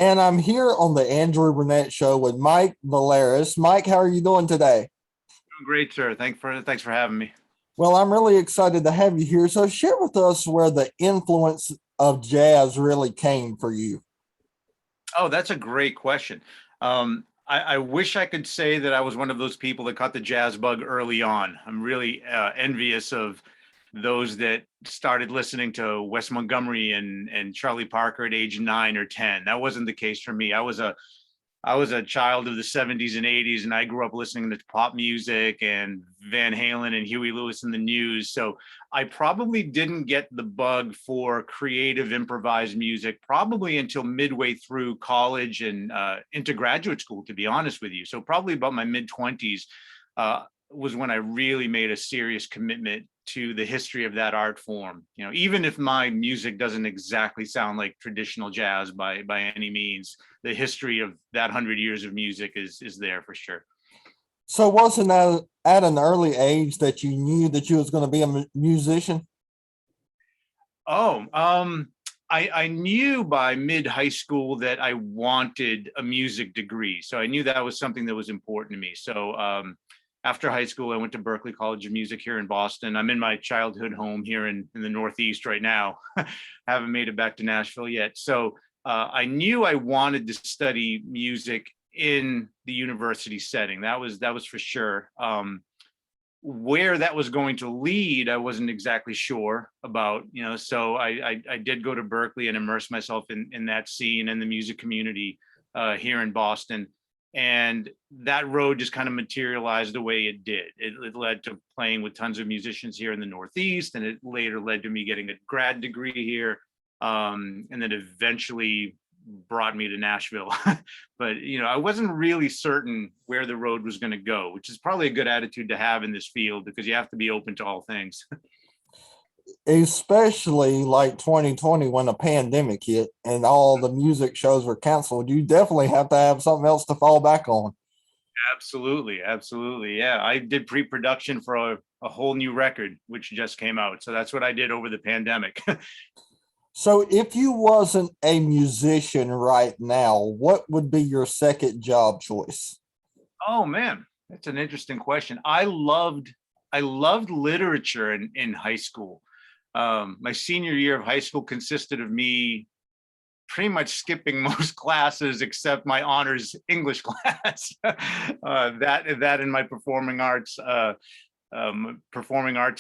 And I'm here on the Andrew Burnett Show with Mike Valeras. Mike, how are you doing today? Doing great, sir. Thanks for having me. Well, I'm really excited to have you here. So, share with us where the influence of jazz really came for you. Oh, that's a great question. I wish I could say that I was one of those people that caught the jazz bug early on. I'm really envious of those that started listening to Wes Montgomery and Charlie Parker at age 9 or 10. That wasn't the case for me. I was a child of the 70s and 80s, and I grew up listening to pop music and Van Halen and Huey Lewis and the News. So I probably didn't get the bug for creative improvised music probably until midway through college and into graduate school, to be honest with you. So probably about my mid 20s was when I really made a serious commitment to the history of that art form. Even if my music doesn't exactly sound like traditional jazz by any means, the history of that 100 years of music is there for sure. So, wasn't that at an early age that you knew that you was going to be a musician? Oh, I knew by mid high school that I wanted a music degree. So I knew that was something that was important to me. So after high school, I went to Berklee College of Music here in Boston. I'm in my childhood home here in the Northeast right now. Haven't made it back to Nashville yet. So I knew I wanted to study music in the university setting. That was for sure. Where that was going to lead, I wasn't exactly sure about, so I did go to Berklee and immerse myself in that scene and the music community here in Boston. And that road just kind of materialized the way it did. It led to playing with tons of musicians here in the Northeast, and it later led to me getting a grad degree here, and then eventually brought me to Nashville. But I wasn't really certain where the road was going to go, which is probably a good attitude to have in this field because you have to be open to all things. Especially like 2020 when the pandemic hit and all the music shows were canceled. You definitely have to have something else to fall back on. Absolutely, absolutely. Yeah, I did pre-production for a whole new record which just came out. So that's what I did over the pandemic. So, if you wasn't a musician right now, what would be your second job choice? Oh man, that's an interesting question. I loved literature in high school. My senior year of high school consisted of me pretty much skipping most classes except my honors English class. That in my performing arts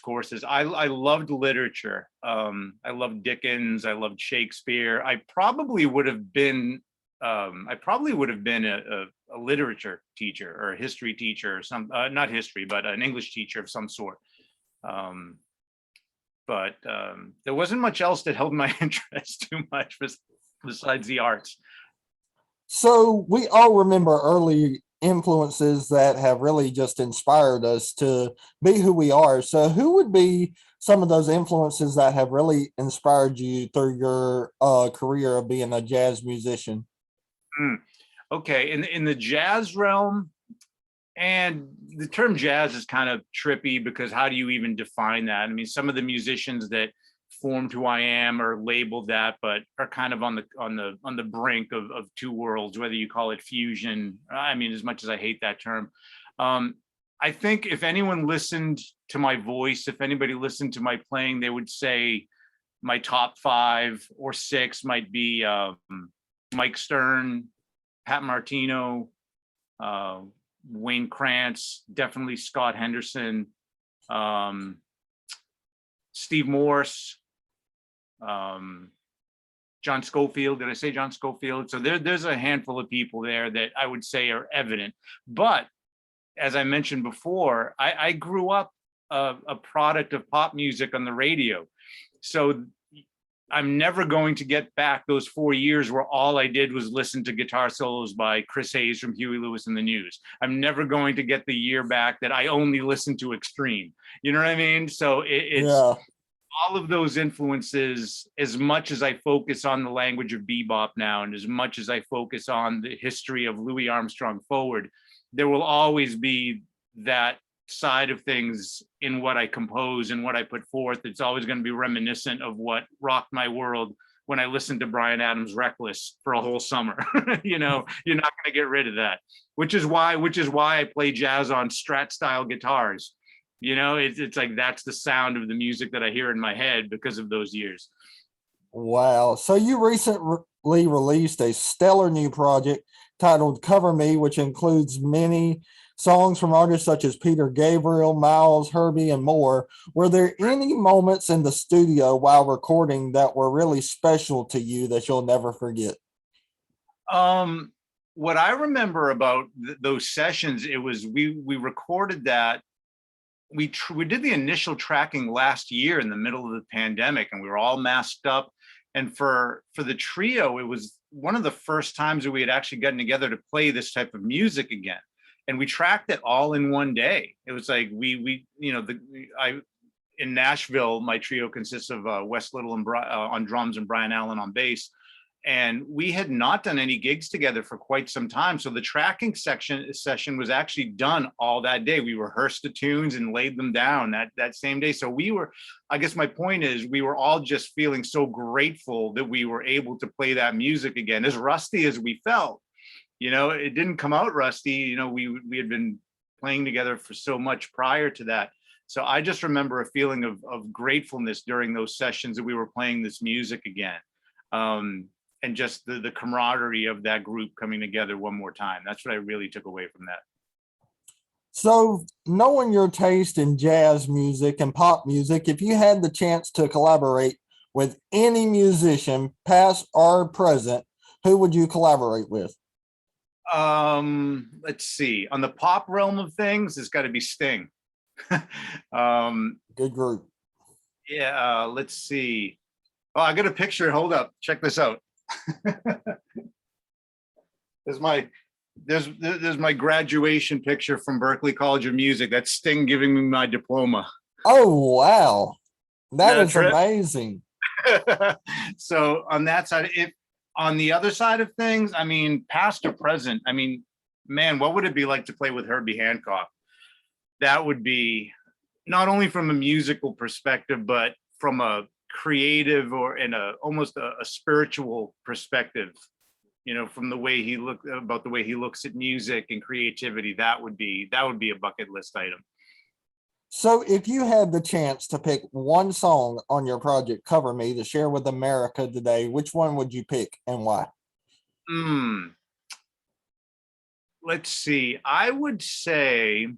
courses. I loved literature. I loved Dickens. I loved Shakespeare. I probably would have been a literature teacher or a history teacher or some, not history, but an English teacher of some sort. Um, but there wasn't much else that held my interest too much besides the arts. So, we all remember early influences that have really just inspired us to be who we are. So, who would be some of those influences that have really inspired you through your career of being a jazz musician? Mm. Okay, in the jazz realm, and the term jazz is kind of trippy because how do you even define that? I mean, some of the musicians that formed who I am are labeled that, but are kind of on the brink of two worlds, whether you call it fusion. I mean, as much as I hate that term, um, I think if anyone listened to my voice, if anybody listened to my playing, they would say my top 5 or 6 might be Mike Stern, Pat Martino, uh, Wayne Krantz, definitely Scott Henderson, um, Steve Morse, um, John Schofield. Did I say John Schofield? So there's a handful of people there that I would say are evident. But as I mentioned before, I grew up a product of pop music on the radio. So I'm never going to get back those 4 years where all I did was listen to guitar solos by Chris Hayes from Huey Lewis and the News. I'm never going to get the year back that I only listened to Extreme. You know what I mean? So it's Yeah. all of those influences. As much as I focus on the language of bebop now, and as much as I focus on the history of Louis Armstrong forward, there will always be that side of things in what I compose and what I put forth. It's always going to be reminiscent of what rocked my world when I listened to Bryan Adams' Reckless for a whole summer. You know, you're not going to get rid of that, which is why I play jazz on Strat style guitars. You know, it's like that's the sound of the music that I hear in my head because of those years. Wow. So you recently released a stellar new project titled Cover Me, which includes many songs from artists such as Peter Gabriel, Miles, Herbie, and more. Were there any moments in the studio while recording that were really special to you that you'll never forget? What I remember about those sessions, it was we recorded that we did the initial tracking last year in the middle of the pandemic, and we were all masked up. And for the trio, it was one of the first times that we had actually gotten together to play this type of music again. And we tracked it all in one day. It was like we you know, in Nashville, my trio consists of Wes Little on drums and Brian Allen on bass. And we had not done any gigs together for quite some time. So the tracking session was actually done all that day. We rehearsed the tunes and laid them down that same day. So we were, I guess my point is, we were all just feeling so grateful that we were able to play that music again, as rusty as we felt. You know, it didn't come out rusty. You know, we had been playing together for so much prior to that. So I just remember a feeling of gratefulness during those sessions that we were playing this music again. And just the camaraderie of that group coming together one more time. That's what I really took away from that. So, knowing your taste in jazz music and pop music, if you had the chance to collaborate with any musician, past or present, who would you collaborate with? Let's see. On the pop realm of things, it's got to be Sting. Good group. Yeah, let's see. Oh, I got a picture. Hold up. Check this out. there's my graduation picture from Berklee College of Music. That's Sting giving me my diploma. Oh wow, that is amazing. So on that side, on the other side of things, I mean, past or present, I mean, man, what would it be like to play with Herbie Hancock? That would be not only from a musical perspective, but from a creative or in almost a spiritual perspective, you know, from the way he looks at music and creativity. That would be a bucket list item. So if you had the chance to pick one song on your project Cover Me to share with America today, which one would you pick and why? Let's see. I would say,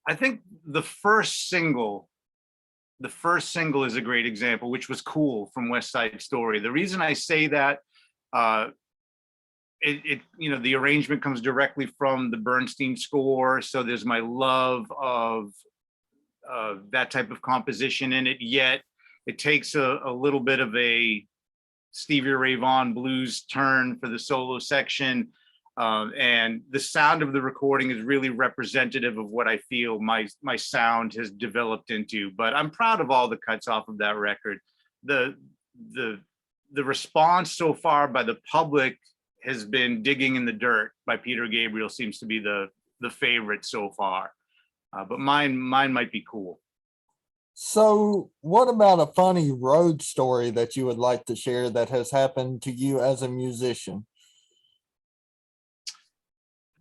I think the first single is a great example, which was Cool from West Side Story. The reason I say that, you know, the arrangement comes directly from the Bernstein score. So there's my love of that type of composition in it, yet it takes a little bit of a Stevie Ray Vaughan blues turn for the solo section. And the sound of the recording is really representative of what I feel my sound has developed into. But I'm proud of all the cuts off of that record. The response so far by the public has been Digging in the Dirt by Peter Gabriel seems to be the favorite so far. But mine might be Cool. So what about a funny road story that you would like to share that has happened to you as a musician?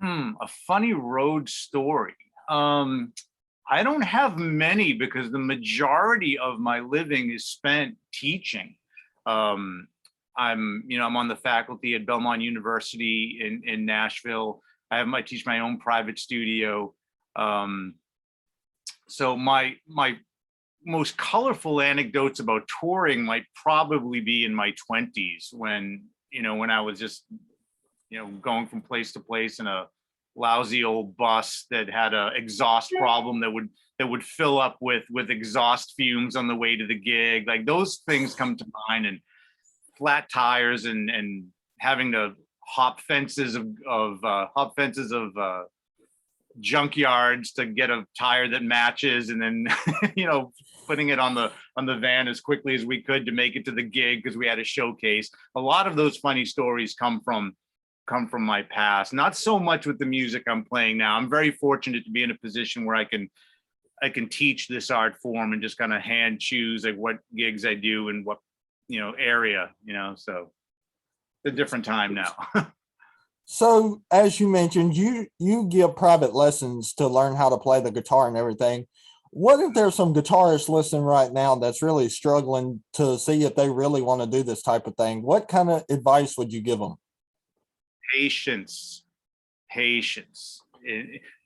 A funny road story. I don't have many because the majority of my living is spent teaching. I'm on the faculty at Belmont University in Nashville. I teach my own private studio. So my most colorful anecdotes about touring might probably be in my 20s when I was just going from place to place in a lousy old bus that had a exhaust problem that would fill up with exhaust fumes on the way to the gig. Like those things come to mind, and flat tires and having to hop fences of junkyards to get a tire that matches, and then putting it on the van as quickly as we could to make it to the gig because we had a showcase. A lot of those funny stories come from my past, not so much with the music I'm playing now. I'm very fortunate to be in a position where I can teach this art form and just kind of hand choose like what gigs I do and what area, so it's a different time now. So as you mentioned, you give private lessons to learn how to play the guitar and everything. What if there's some guitarists listening right now that's really struggling to see if they really want to do this type of thing? What kind of advice would you give them? Patience, patience,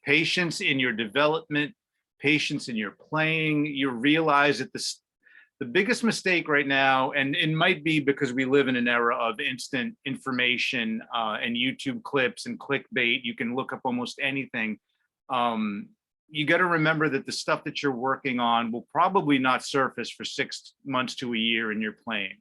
patience in your development, patience in your playing. You realize that the biggest mistake right now, and it might be because we live in an era of instant information and YouTube clips and clickbait. You can look up almost anything. You got to remember that the stuff that you're working on will probably not surface for 6 months to a year in your playing.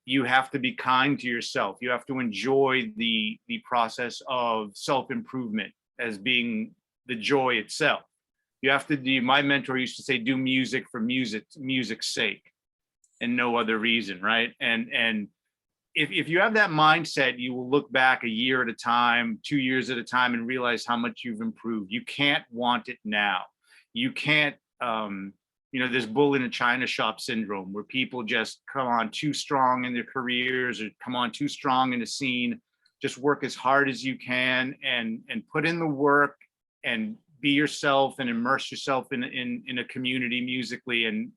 You have to be kind to yourself. You have to enjoy the process of self-improvement as being the joy itself. You have to do, my mentor used to say, do music for music's sake and no other reason, right? And if you have that mindset, you will look back a year at a time, 2 years at a time, and realize how much you've improved. You can't want it now. You can't, this bull in a china shop syndrome where people just come on too strong in their careers or come on too strong in the scene. Just work as hard as you can and put in the work and be yourself and immerse yourself in a community musically, and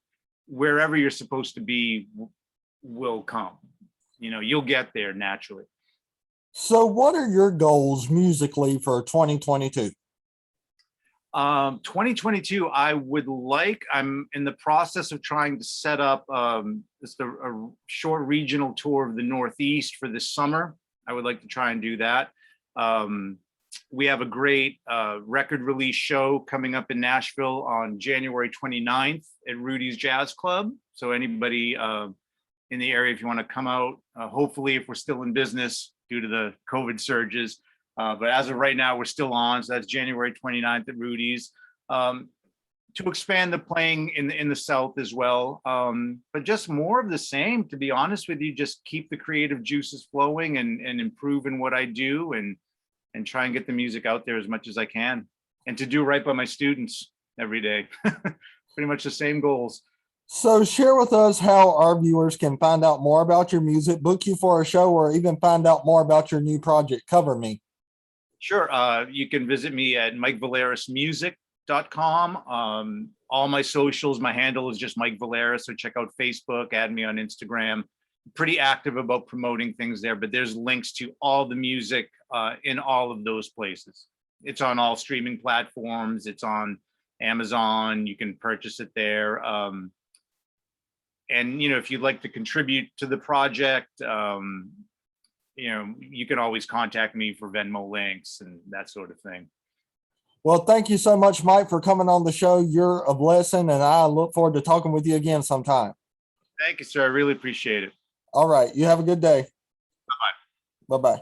wherever you're supposed to be will come. You'll get there naturally. So what are your goals musically for 2022? 2022, I'm in the process of trying to set up just a short regional tour of the Northeast for this summer. I would like to try and do that. We have a great record release show coming up in Nashville on January 29th at Rudy's Jazz Club. So anybody in the area, if you want to come out, hopefully if we're still in business due to the COVID surges, but as of right now, we're still on. So that's January 29th at Rudy's. To expand the playing in the South as well. But just more of the same, to be honest with you, just keep the creative juices flowing and improve in what I do and try and get the music out there as much as I can, and to do right by my students every day. Pretty much the same goals. So share with us how our viewers can find out more about your music, book you for a show, or even find out more about your new project, Cover Me. Sure. You can visit me at MikeValerasMusic.com. All my socials, my handle is just Mike Valeras. So check out Facebook, add me on Instagram. Pretty active about promoting things there, but there's links to all the music in all of those places. It's on all streaming platforms. It's on Amazon. You can purchase it there. And if you'd like to contribute to the project, you can always contact me for Venmo links and that sort of thing. Well, thank you so much, Mike, for coming on the show. You're a blessing, and I look forward to talking with you again sometime. Thank you, sir. I really appreciate it. All right. You have a good day. Bye-bye. Bye-bye.